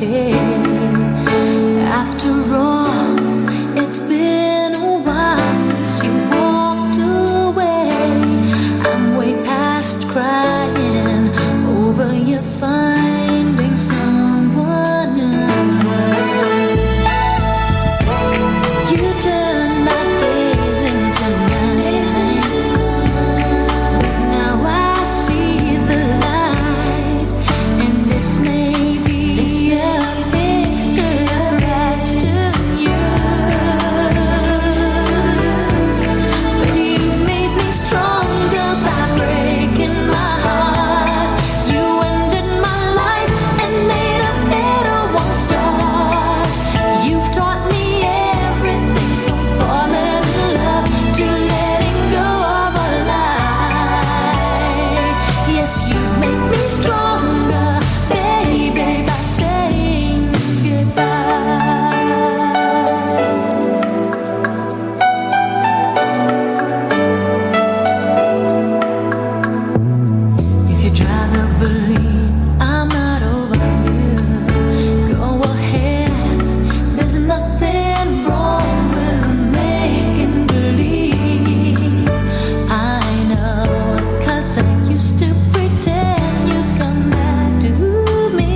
okay. After all, it's been a while since you walked away. I'm way past crying over you finding someone new. You turned my days into nights, but now I see the light, and this may be a big surprise to you. But you've made me stronger by breaking my heart. You ended my life and made a better one start. You've taught me everything from falling in love to letting go of a lie. Yes, you've made me stronger, baby, by saying goodbye. If you'd rather believe I'm not over you, go ahead. There's nothing wrong with making believe. I know, 'cause I used to pretend you'd come back to me.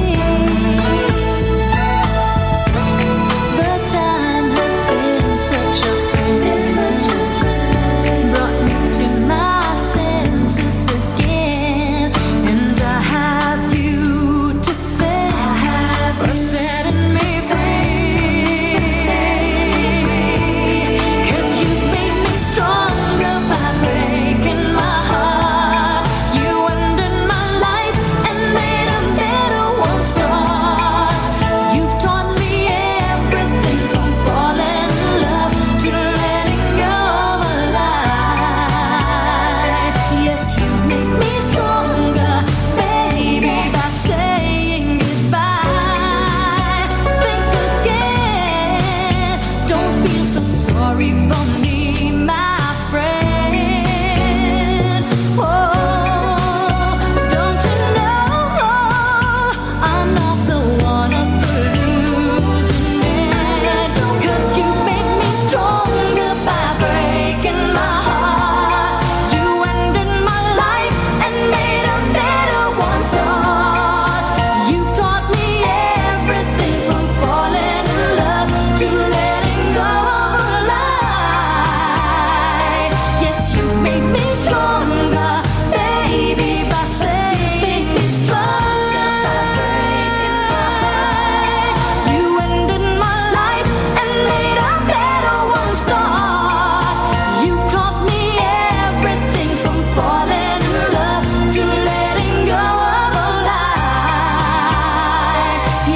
But time has been such a friend, brought me to my senses again. And I have you to thank for setting me free. 'Cause you've made me stronger by breaking my heart. You ended my life and made a better one start. You've taught me everything from falling in love to letting go of a lie. Yes, you've made me stronger, baby, by saying goodbye. Think again, don't feel so sorry for me, my friend. Oh, don't you know I'm not the one of the losing end? 'Cause you made me stronger by breaking my heart. You ended my life and made a better one start. You've taught me everything from falling in love to letting go of a lie. Yes, you've made me stronger, baby, by saying stronger by breaking my heart. You ended my life and made a better one start. You've taught me everything from falling in love to letting go of a lie.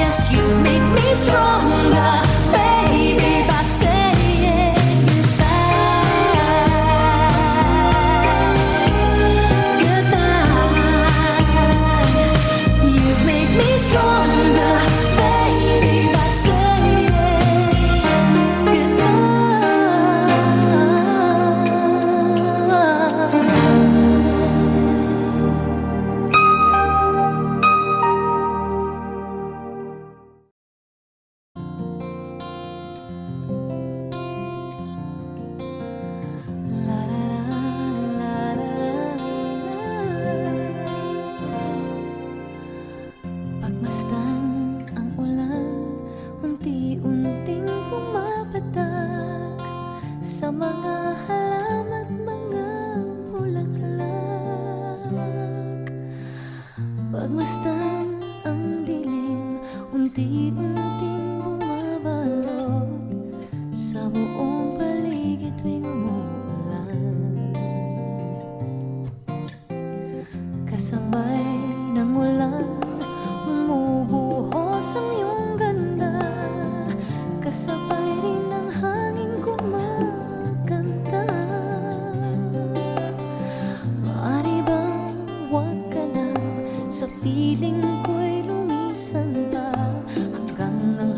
Yes, you've made me stronger, baby, by saying goodbye. You've made me stronger, baby, by saying Pagmasdan ang ulan, unti-unting pumapatak sa mga halaman at mga bulaklak. Pagmasdan ang dilim, unti-unting bumabalot sa buong paligid tuwing umuulan. Kasabay ng ulan, bumubuhos ang iyong ganda. Kasabay rin ng hangin kumakanta. Maaari bang huwag ka na sa piling ko'y lumisan pa hanggang ang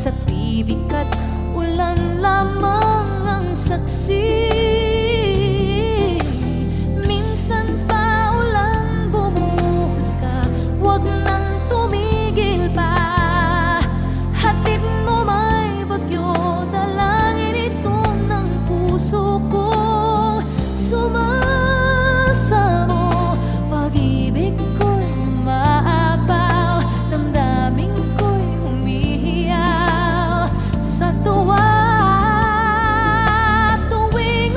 sa tibig at ulan lamang ang saksi. Minsan pa ulan bumuhos ka, wag nang tumigil pa. Hatid mo may bagyo, dalangin ito ng puso kong sumasamo. Pag-ibig ko'y umaapaw, damdamin ko'y humihiyaw sa tuwa. Tuwing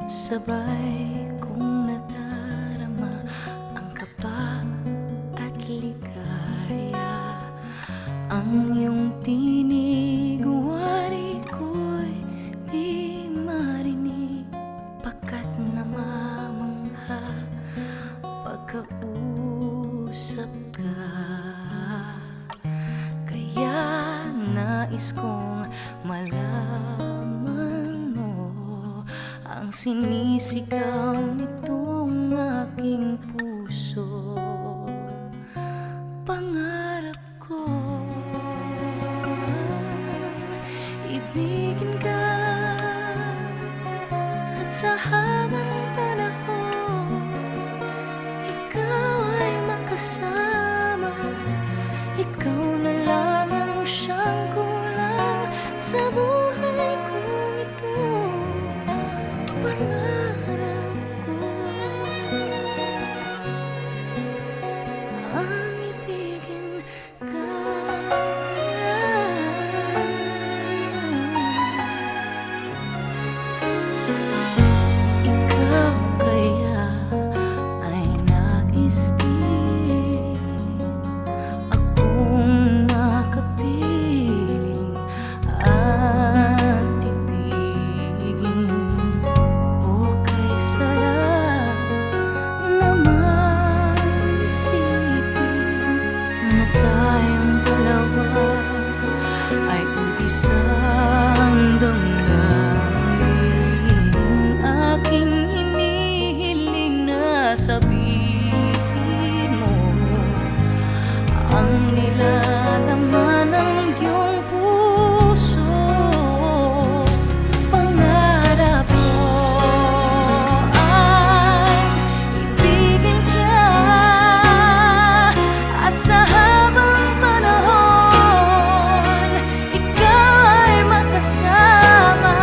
Sabay kong nadarama ang kaba at ligaya. Ang iyong tinig, wari ko'y di marinig, pagkat namamangha pagkausap ka. Kaya nais kong malaman mo ang sinisigaw nitong aking puso. Pangarap ko ibigin ka, at sa habang panahon ikaw ay makasama. Ikaw na lang ang siyang kulang sa buhay kong ito. Pangarap ko ang ibigin ka. Ikaw kaya ay nais din akong makapiling at ibigin. O kay sarap naman isipin na tayong dalawa ay iisang damdamin. Aking hinihiling na sabihin mo ang nilalaman ng iyong puso. Pangarap ko ay ibigin ka, at sa habang panahon ikaw ay makasama.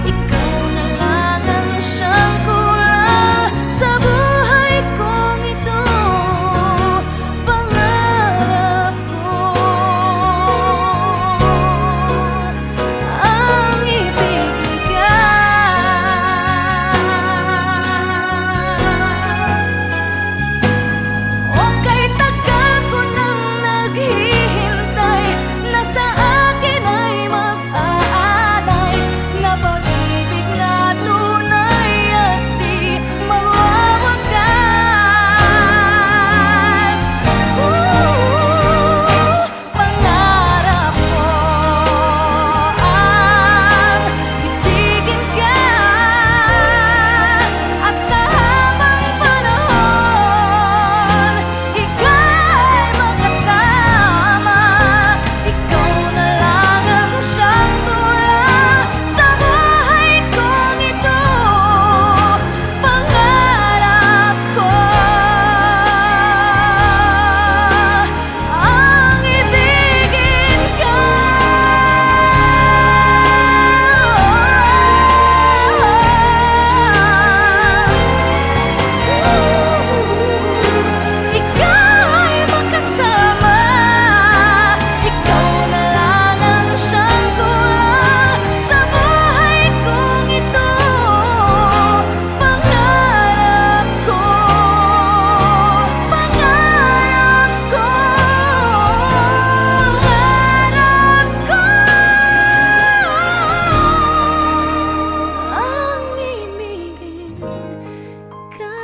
Ikaw na lang ang siyang kulang sa buhay kong ito. Pangarap ko ang ibigin ka. O kay tagal ko nang naghihintay na sa akin ay mag-aalay na pag-ibig na tunay at di mawawakas. Pangarap ko ang ibigin ka, at sa habang panahon ikaw ay makasama. Ikaw na lang ang siyang kulang sa buhay kong ito. Pangarap ko ang ibigin ka. Ikaw ay makasama. Ikaw na lang ang siyang kulang sa buhay kong ito. Pangarap ko, pangarap ko, pangarap ko ang ibigin ka.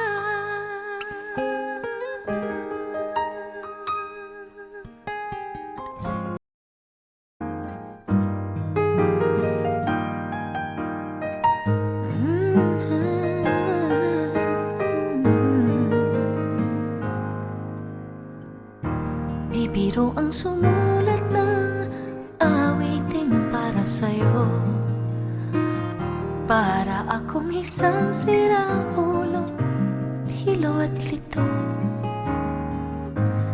Di biro ang sumulat ng awiting para sa'yo. Para akong isang siraulo, hilo at lito.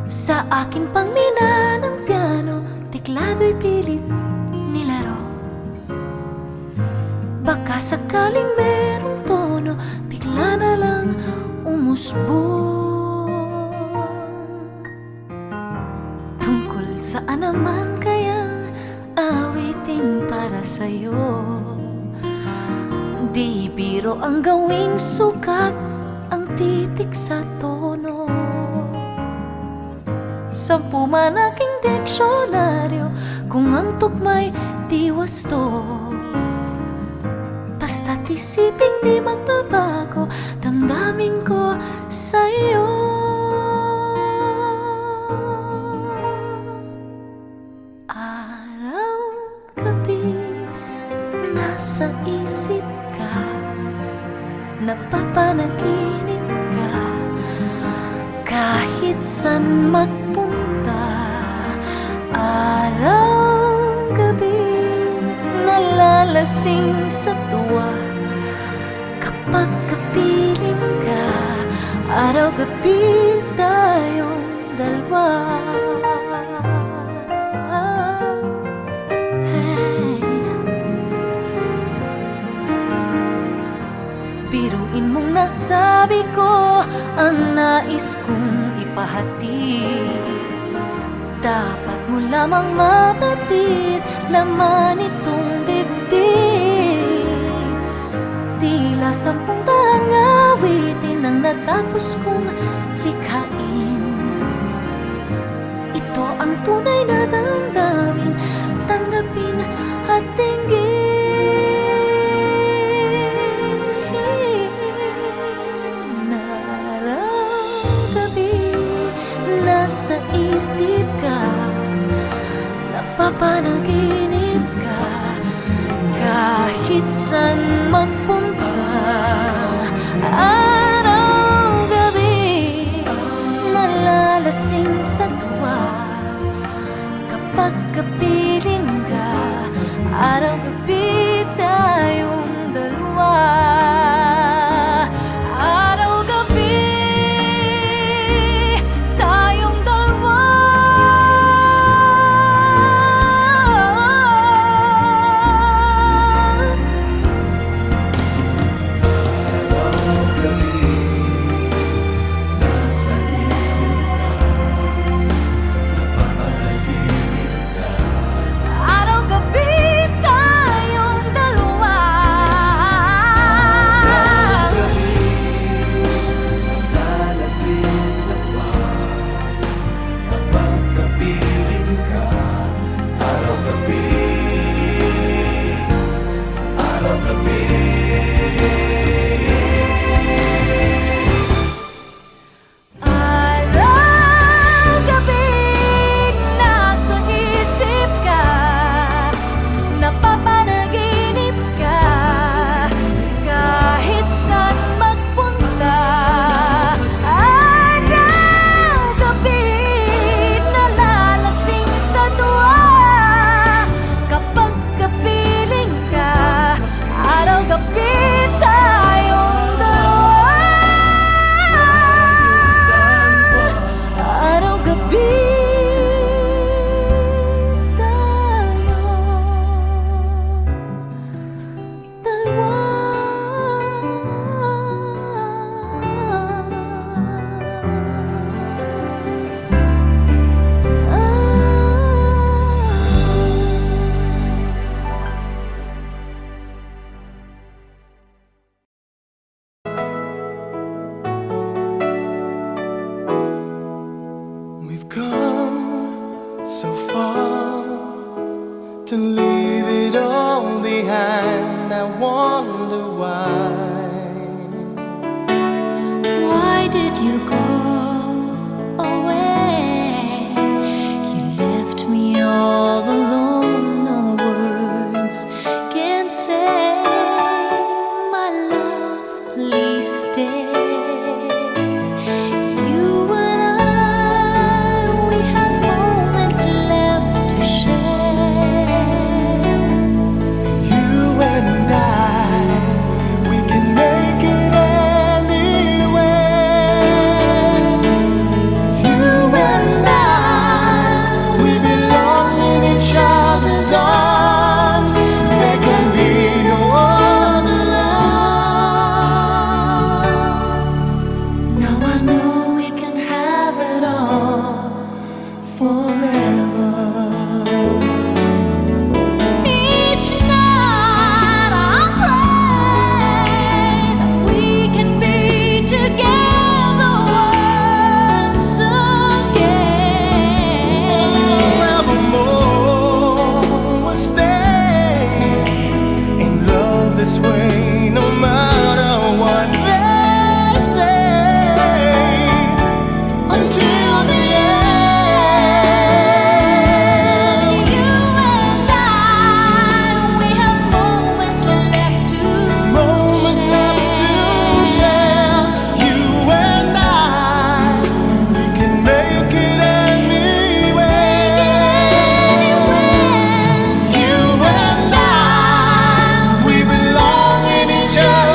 Sa akin pang nina ng piano, tiklado'y pilit nilaro. Baka sakaling merong tono, bigla na lang umusbong. Tungkol saan naman kayang awiting para sa'yo? Di biro ang gawing sukat, ang titik sa tono. Sampu man aking diksyonaryo, kung ang tugma'y di wasto. Basta't isiping di magbabago, damdamin ko sa'yo. Araw-gabi, nasa isip ka, napapanaginip ka, kahit san magpunta. Araw-gabi, nalalasing sa tuwa, kapag kapiling ka. Araw-gabi tayong dalawa. Hey. Biruin mong nasabi ko ang nais kong ipahati. Dapat mo lamang mapatid, laman itong bibig. Tila 10 daang awitin ang natapos kong likhain. Ito ang tunay na damdamin, tanggapin at tinggin. Araw-gabi, nasa isip ka, napapanaginip ka, kahit san magpunta. Araw-gabi, nalalasing sa tuwa, kapag kapiling ka. Araw-gabi tayong dalawa. Araw-gabi tayong dalawa. Araw-gabi tayong dalawa. Nalasing sa tuwa, kapag kapiling ka. Araw-gabi, araw-gabi. Araw-gabi, nasa isip ka, napapanaginip ka, kahit saan magpunta. Araw-gabi, nalalasing sa tuwa, kapag kapiling ka. Araw-gabi tayong dalawa. Araw-gabi tayong dalawa. We've come so far to leave it all behind. I wonder why. Why did you go away? You left me all alone, no words can say. My love, please stay. You and I, we have moments left to share. You and I, we can make it anywhere. no matter what they say, until the end. You and I, we have moments left to Moments left to share. You and I, we can make it anywhere. You and I, we belong in each other.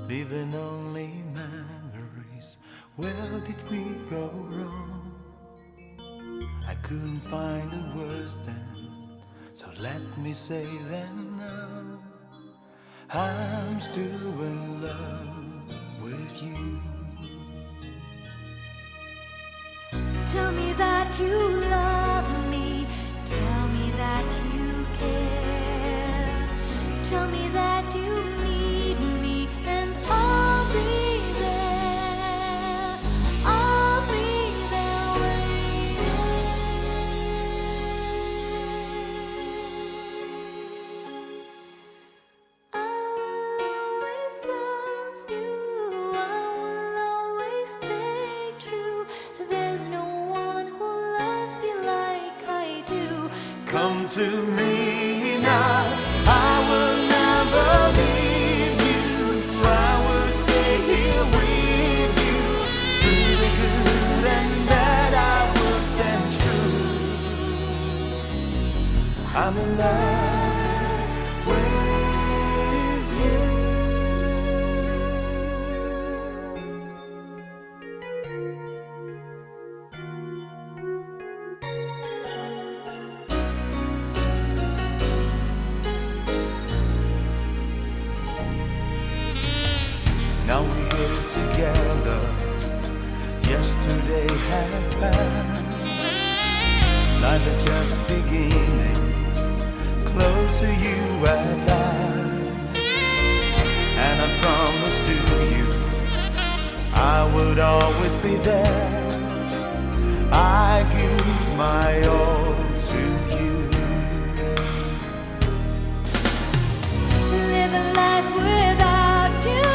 leaving only memories. Where did we go wrong? I couldn't find the words then, so let me say them now. I'm still in love with you. Tell me that you love me. Tell me that you care. Tell me that you need me, and I'll be there. I'll be there waiting. I will always love you. I will always stay true. There's no one who loves you like I do. Come to me now, I will never leave you. I will stay here with you. Through the good and bad, I will stand true. I'm in love with you. Now we're here together. Yesterday has passed. Life is just beginning. Close to you at last. And I promise to you, I would always be there. I give my all to you. Living life without you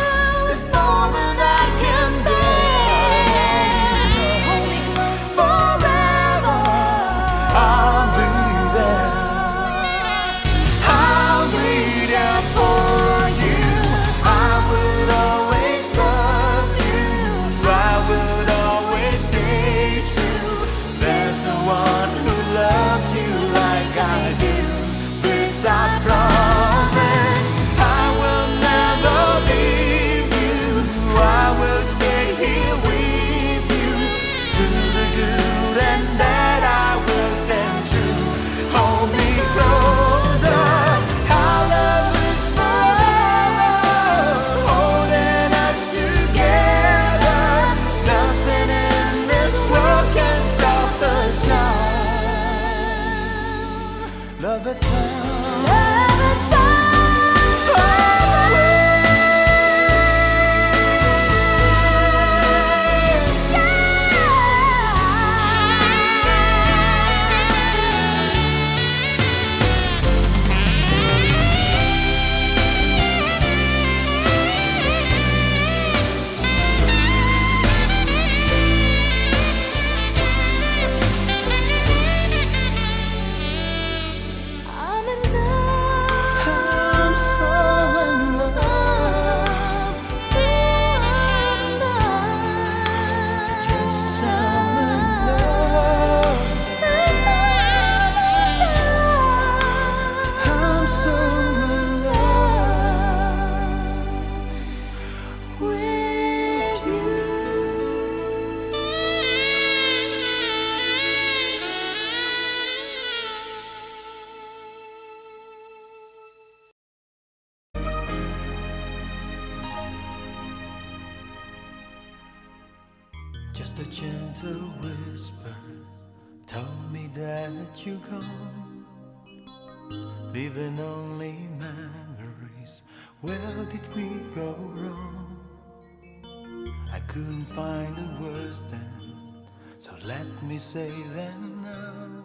is more than I can bear. Hold me close forever. I'll be there. I'll be there for you. I will always love you. I will always stay true. There's no one who loves you like I do. This I promise. I will never leave you. I will stay here with you. Through the good and bad, I will stand true. Hold me closer. Our love is forever, holding us together. Nothing in this world can stop us now. Love is found. Love is I'm in love. I'm so in love. Yes, I'm in love. I'm so in love with you. Just a gentle whisper told me that you're gone, leaving only memories. Where did we go wrong? I couldn't find the words then, so let me say them now.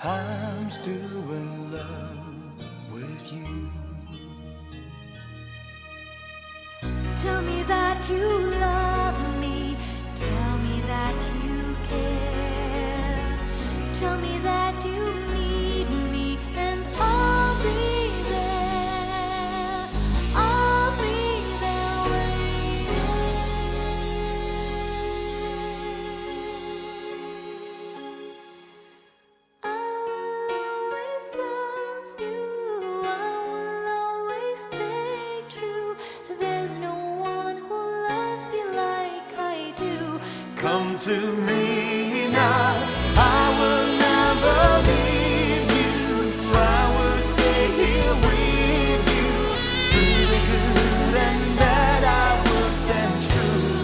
I'm still in love with you. Tell me that you love me. Tell me that you care. Tell me that you need me, and I'll be there. I'll be there waiting. I will always love you. I will always stay true. There's no Come to me now. I will never leave you. I will stay here with you. Through the good and bad, I will stand true.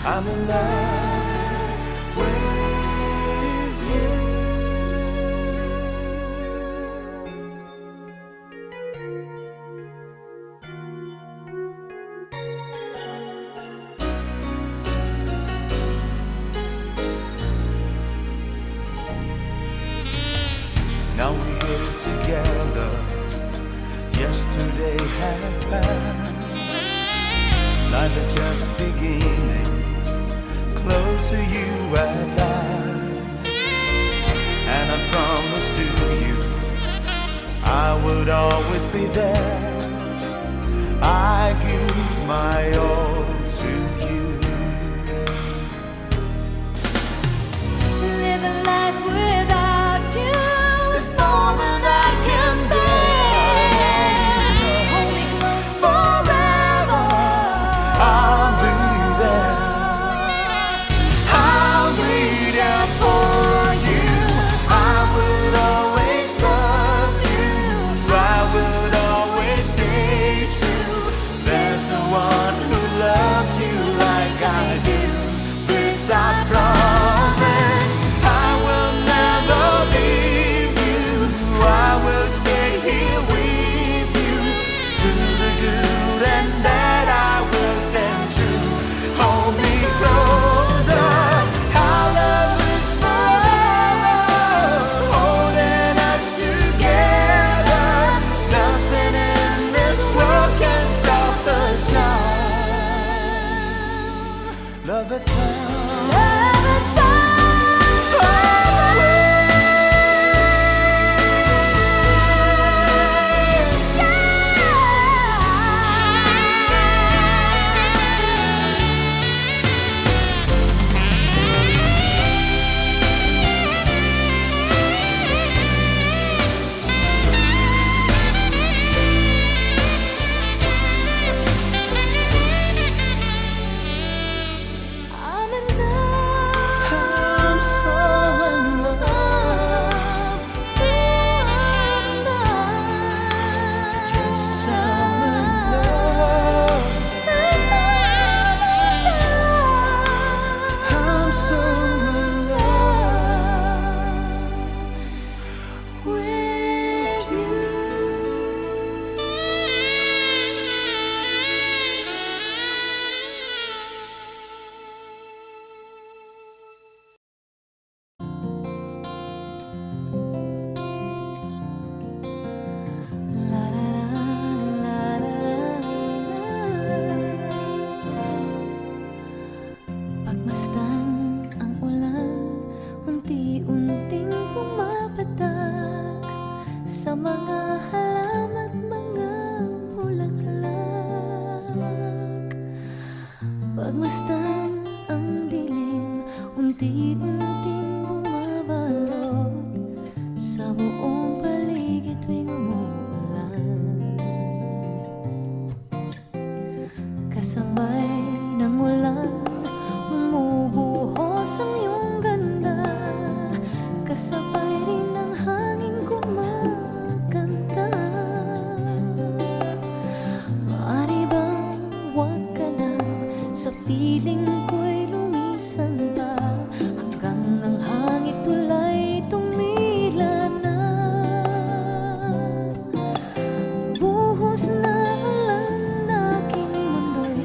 I'm in love with you. Now we're here together. Yesterday has passed. Life is just beginning. Close to you at last. And I promise to you, I would always be there. I give my all to you. Living life without you is more than I can bear. Hold me close forever. I'll be there. I'll be there for you. I will always love you. I will always stay true. There's no one who loves you like I do. This I promise. I will never leave you. I will stay here with you. Through the good and bad, I will stand true. Hold me closer. Our love is forever, holding us together. Nothing in this world can stop us now. Love is found. Love is I'm in love. I'm so in love. Yes, I'm in love. I'm so in love with you. Pagmasdan ang ulan, unti-unting pumapatak sa mga halaman at mga bulaklak. Pagmasdan ang dilim, unti-unting bumabalot sa buong paligid tuwing umuulan. Kasabay ng ulan, bumubuhos ang iyong ganda. Kasabay rin ng hangin kumakanta. Maaari bang huwag ka na sa piling ko'y lumisan pa, hanggang ang hangin tulay tumila na. Buhos na ulan, aking mundo'y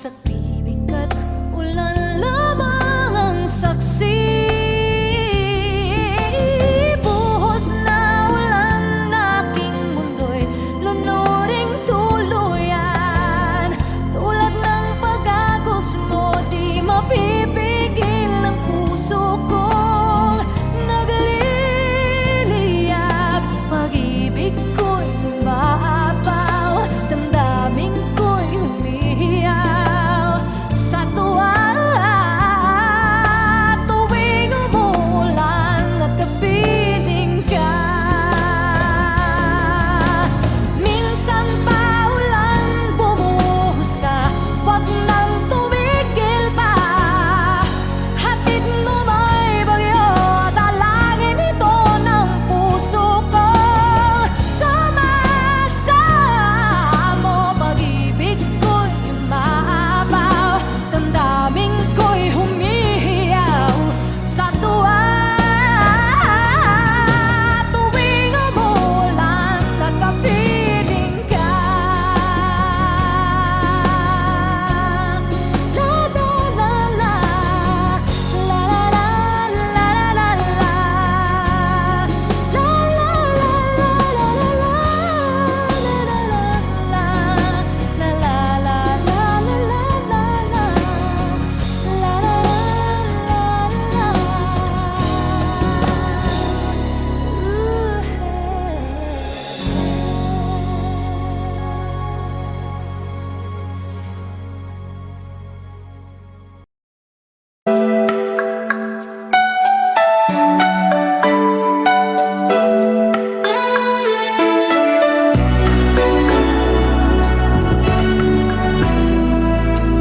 sa tibig at ulan lamang ang saksi. Buhos na ulan aking mundo'y lunuring tuluyan. Tulad ng pag-agos mo, di mapipigil ang puso kong nagliliyag. Pag-ibig ko'y maapaw, damdamin ko'y humihiyaw sa tuwa. Tuwing umuulan at kapiling ka, minsan pa ulan bumuhos ka, wag nang tumigil pa. Hatid mo may bagyo, dalangin ito ng puso ko. Sumasamo, pag-ibig ko'y maabaw, damdamin ko'y humihiyaw sa tuwa. Tuwing umuulan, nagkapiling ka. La la la la, la la la la la la, la la la la la la la la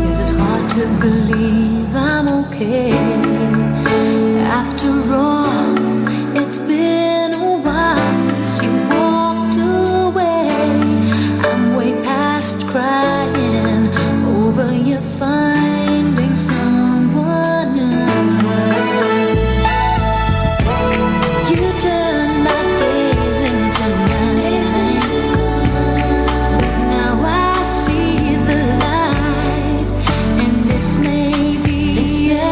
Is it hard to believe I'm okay? After all, it's been a while since you walked away. I'm way past crying over you finding someone else. You turned my days into nights, but now I see the light, and this may be a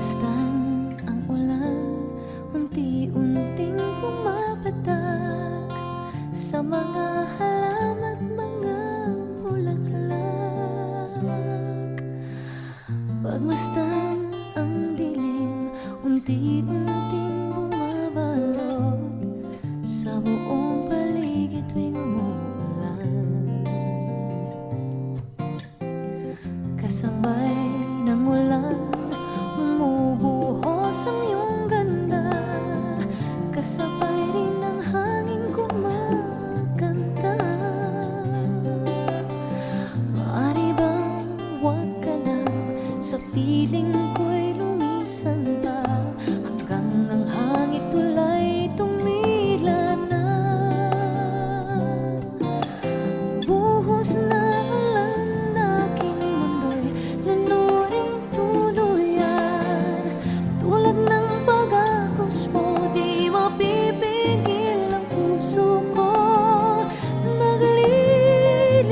Pagmasdan ang ulan, unti-unting pumapatak sa mga halaman at mga bulaklak. Pagmasdan ang dilim, unti-unting bumabalot sa buong paligid tuwing umuulan. Kasabay ng ulan, bumubuhos ang iyong ganda. Kasabay rin ng hangin kumakanta. Maaari bang huwag ka na sa piling ko'y lumisan pa, hanggang ang hangin tulay tumila na. Buhos na ulan, aking mundo'y laluring tuluyan. Tulad ng pag-agos mo, di mapipigil ang puso ko. Nagliliyab,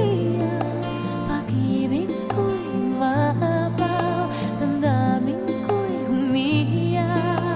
pag-ibig ko'y mahabaw, damdamin ko'y umiiyak.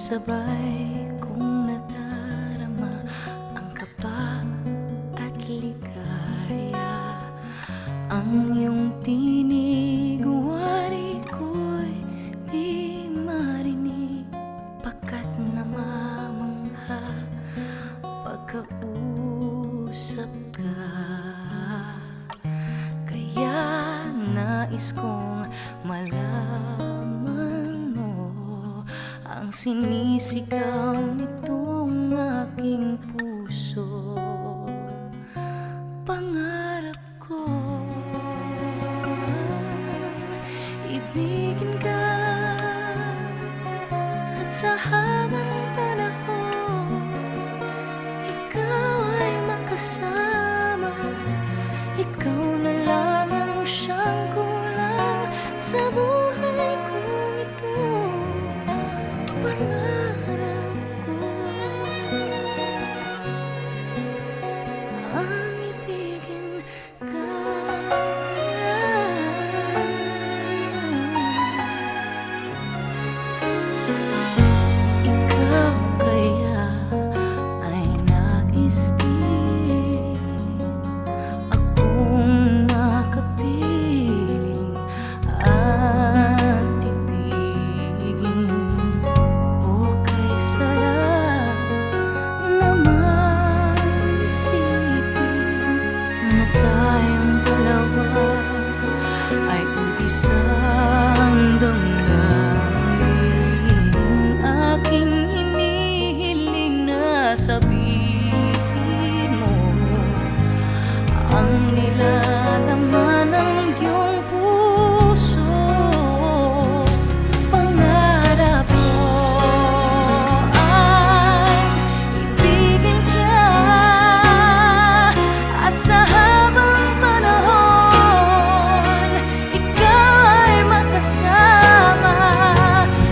sabay kong nadarama ang kaba at ligaya. Ang iyong tinig, wari ko'y di marinig, pagkat namamangha pagkausap ka. Kaya nais kong malaman mo ang sinisigaw nitong aking puso. Pangarap ko ibigin ka, at sa habang panahon ikaw ay makasama. Ikaw na lang ang siyang kulang sa buhay kong ito. Pangarap ko ang ibigin ka. Ikaw kaya ay nais din akong makapiling at ibigin. O kay sarap naman isipin na tayong dalawa ay iisang damdamin. Aking hinihiling na sabihin mo ang nilalaman ng iyong puso. Pangarap ko ay ibigin ka, at sa habang panahon ikaw ay makasama.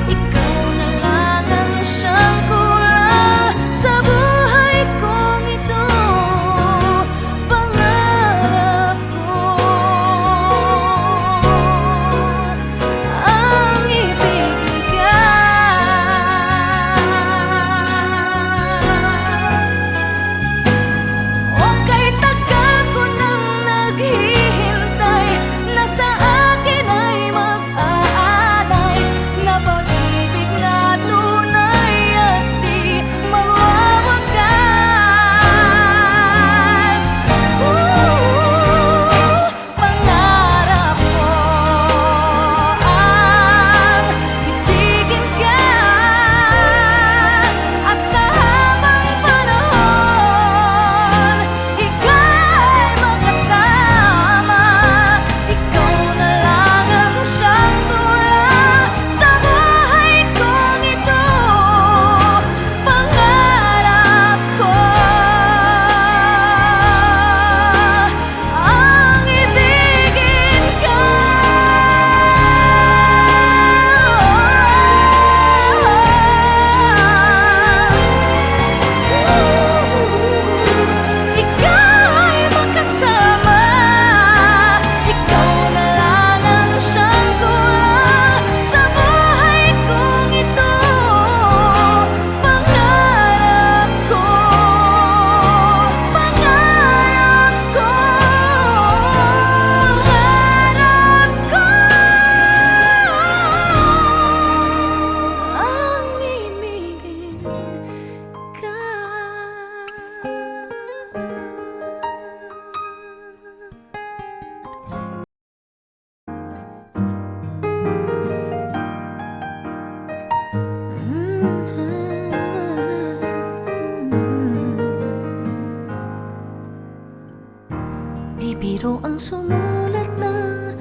Ikaw na lang ang siyang kulang sa buhay kong ito. Pangarap ko ang ibigin ka. O kay tagal ko nang naghihintay na sa akin ay mag-aalay na pag-ibig na tunay at di mawawakas. Pangarap ko ang ibigin ka, at sa habang panahon ikaw ay makasama. Ikaw na lang ang siyang kulang sa buhay kong ito. Pangarap ko ang ibigin ka. Ikaw ay makasama. Ikaw na lang ang siyang kulang sa buhay kong ito. Pangarap ko, pangarap ko, pangarap ko ang ibigin ka. Di biro ang sumulat ng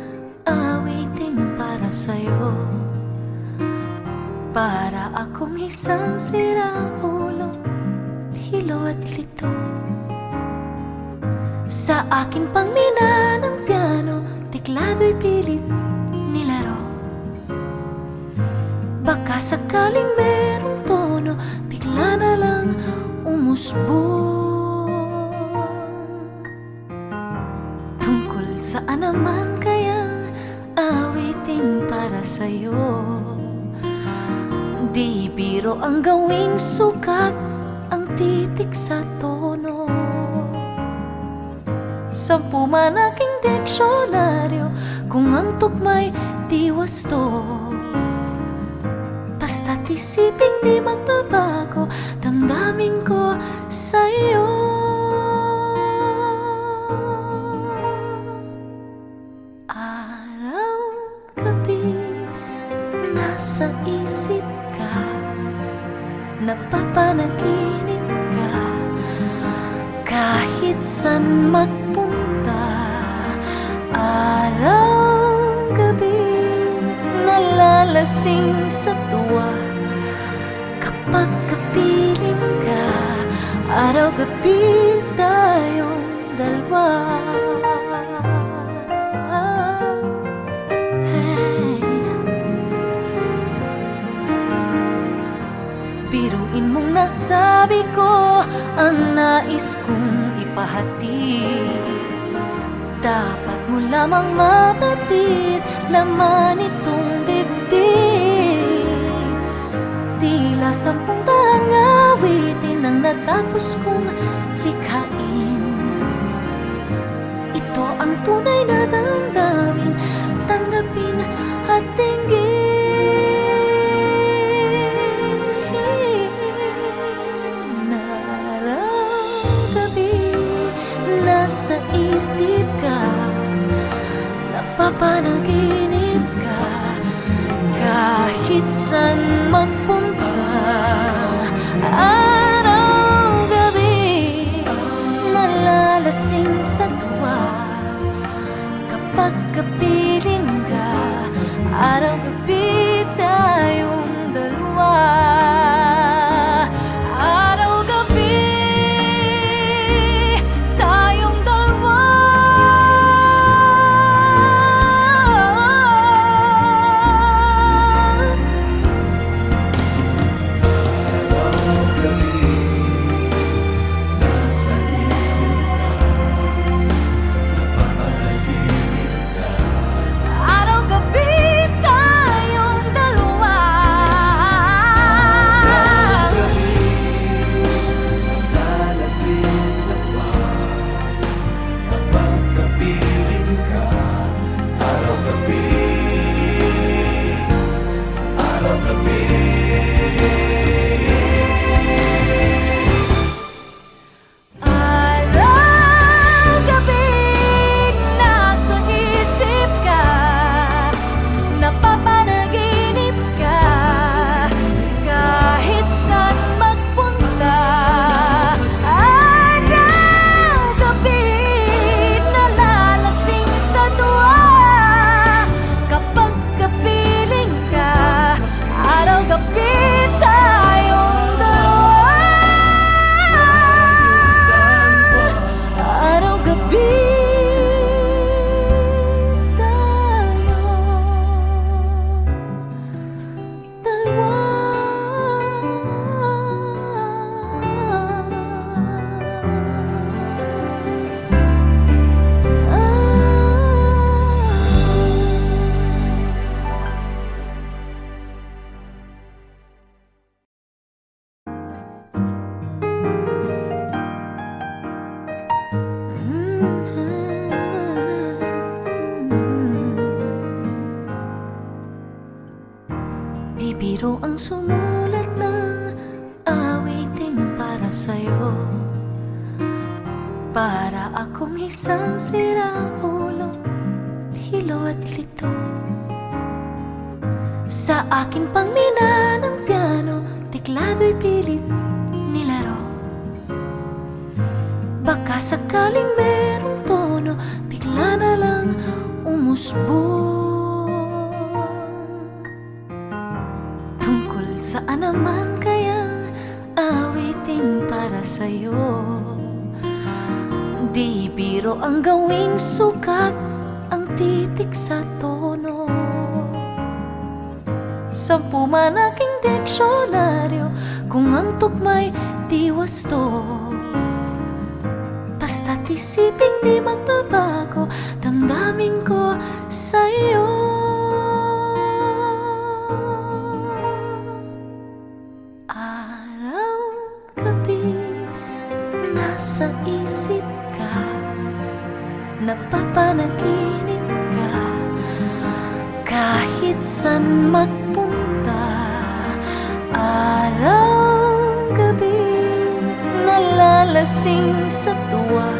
awiting para sa'yo. Para akong isang siraulo, hilo at lito. Sa akin pang nina ng piano, tiklado'y pilit nilaro. Baka sakaling merong tono, bigla na lang umusbong. Tungkol saan naman kayang awiting para sa'yo? Di biro ang gawing sukat ang titik sa tono. Sampu man aking diksyonaryo kung ang tugma'y di wasto. Basta't isiping di magbabago damdamin ko sa'yo. Araw-gabi nasa isip ka, napapanaginip ka, kahit san magpunta. Araw-gabi nalalasing sa tuwa kapag kapiling ka. Araw-gabi tayong dalawa. Hey. Biruin mong nasabi ko ang nais kong ipahati. Dapat mo lamang mapatid laman itong dibdib. Tila 10 daang awitin ang natapos kong likhain. Ito ang tunay na damdamin, tanggapin at tinggin. Araw-gabi nasa isip ka, napapanaginip ka, kahit san magpunta. Araw-gabi nalalasing sa tuwa kapag kapiling ka. Araw-gabi tayong dalawa. Araw-gabi tayong dalawa. Nasa isip ka, napapanaginip ka. Araw-gabi tayong dalawa. Araw-gabi nalalasing sa tuwa kapag kapiling ka. Araw-gabi, araw-gabi. Araw-gabi nasa isip ka, napapanaginip ka, kahit saan magpunta. Araw-gabi nalalasing sa tuwa kapag kapiling ka. Araw-gabi tayong dalawa. Araw-gabi tayong dalawa. Di biro ang sumulat ng awiting para sa'yo. Para akong isang siraulo, hilo at lito. Sa akin pang mina ng piano, tiklado'y pilit nilaro. Baka sakaling merong tono, bigla na lang umusbong. Tungkol saan naman kayang awiting para sa'yo? Di biro ang gawing sukat ang titik sa tono. 10 man aking diksyonaryo kung ang tugma'y di wasto. Basta't isiping di magbabago damdamin ko sa'yo. magpunta, araw-gabi nalalasing sa tuwa.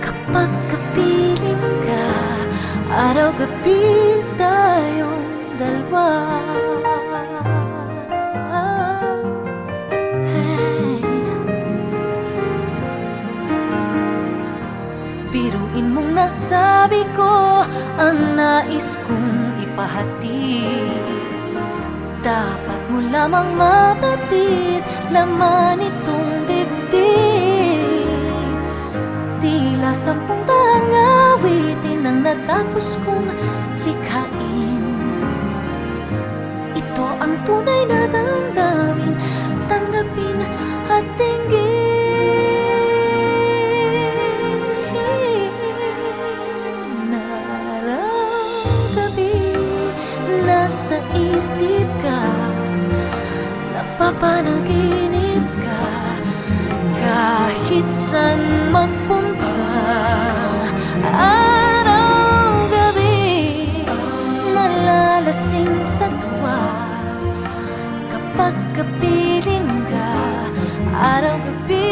Kapag kapiling ka, araw-gabi tayong dalawa. Hey. Biruin mong nasabi ko ang nais kong ipahatid. Dapat mo lamang mapatid laman itong bibig. Tila 10 daang awitin ang natapos kong likhain. Ito ang tunay na damdamin, tanggapin at tinggin. Araw-gabi nasa isip ka, napapanaginip ka. Kahit saan magpunta, araw-gabi nalalasing sa tuwa. Kapag kapiling ka, araw-gabi